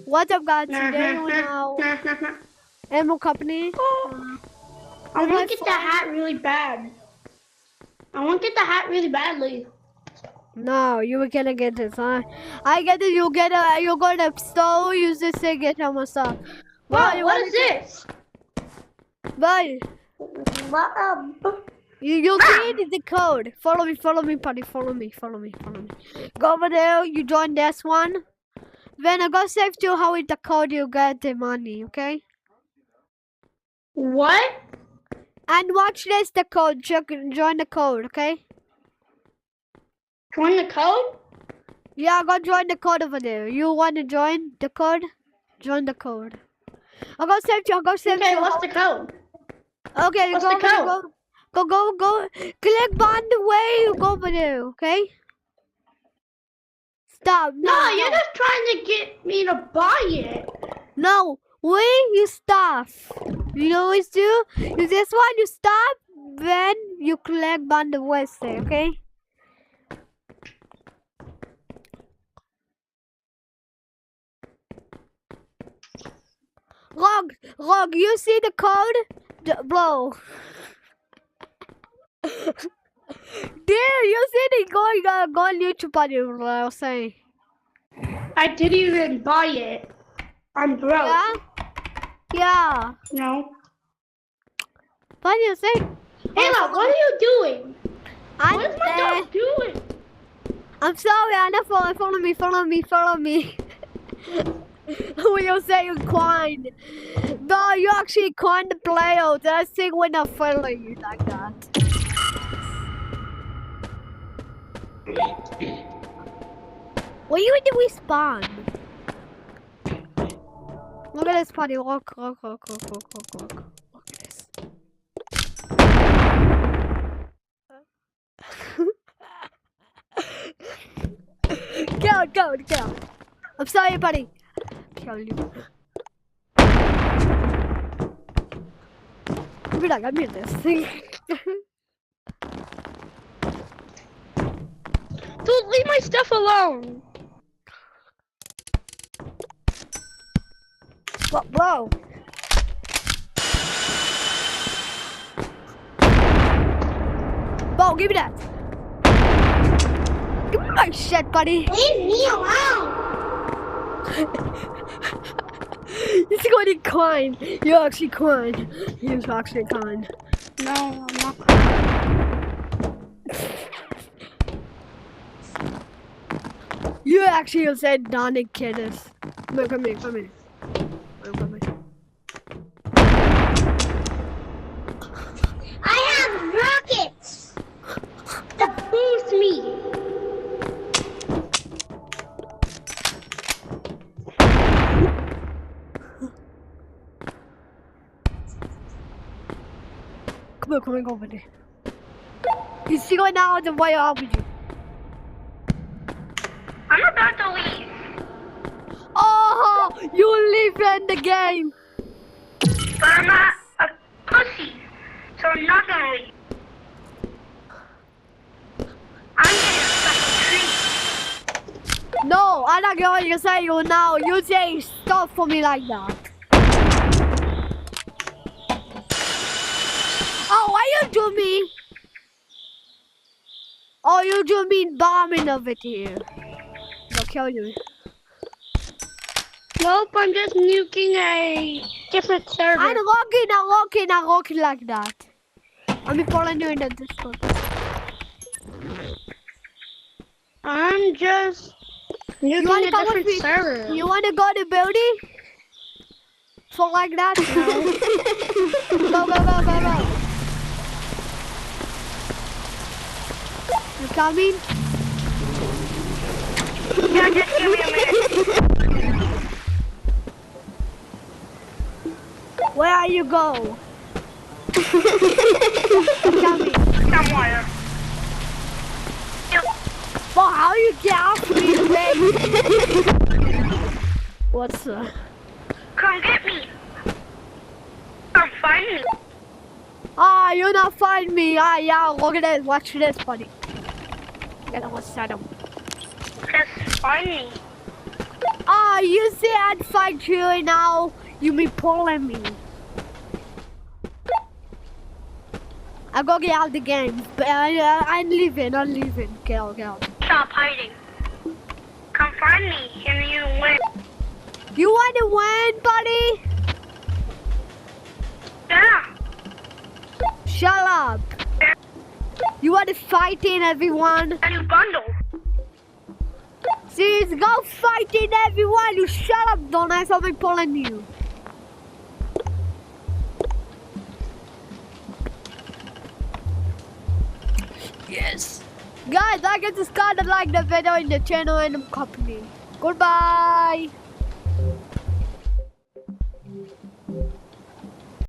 What's up, guys? Today we're now Animal Company. I want to get the hat really bad. I want to get the hat really badly. No, you were gonna get this, huh? I get it. You're gonna still use this to get some stuff. Wow, what is this? Bye. What? You'll see the code. Follow me, buddy. Follow me. Go over there. You join this one. Then I go save you how with the code you get the money. Okay? What? And watch this. The code. Join the code. Okay? Join the code? Yeah, go join the code over there. You want to join the code? Join the code. I'll go save you. Okay, what's the code? Okay, what's the code? Go. Click on the way you go over there, okay? Stop. No, you're just trying to get me to buy it. No, you stop. You know what you do? You just want to stop, then you click on the west there, okay? Log, you see the code? Bro. Dude, you see the going YouTube on you, I'll say. I didn't even buy it. I'm broke. Yeah? Yeah. No. What do you say? Ayla, what are you doing? What is my dog doing? I'm sorry, I never follow me. When you say you crying. No, you actually crying the player. I think we're not friendly like that. Where you in the respawn? Look at this party. Look. Look at this. Go. I'm sorry, buddy. Kill you. I'm in this thing. Dude, leave my stuff alone. What, bro? Bo, give me that. Give me my shit, buddy. Leave me alone. He's going to crying. You're actually crying. He's actually crying. No, I'm not crying. You actually said Donnie Kiddis. Come here. I have rockets that boost me. Come on, go over there. He's going now on the way out with you. I'm about to leave. Oh, you leave in the game. But I'm not a pussy, so I'm not gonna leave. I'm getting a special treat. No, I'm not going to say you now. You say stuff for me like that. Oh, why you do me? Oh, you do mean bombing of it here. They'll kill you. Nope, I'm just nuking a different server. I'm looking like that. I'm calling you in the Discord. I'm just nuking a different server. You want to go to building? So like that? No. Go. You coming? Yeah, just give me a minute. Where are you go? Coming. Somewhere. Well, how you get off me, baby? What's Come get me. Come find me. Ah, you're not find me. Ah, yeah, look at this. Watch this, buddy. Get on set him. Just find me. You say I'd fight you and now you be pulling me. I go get out the game. I'm leaving. Get out. Stop hiding. Come find me and you win. You want to win, buddy? Yeah. Shut up. You want to fight in everyone? A new bundle. See, go fight in everyone. You shut up, dumbass. I'll be pulling you. Yes. Guys, I get to start to like the video in the channel and the company. Goodbye.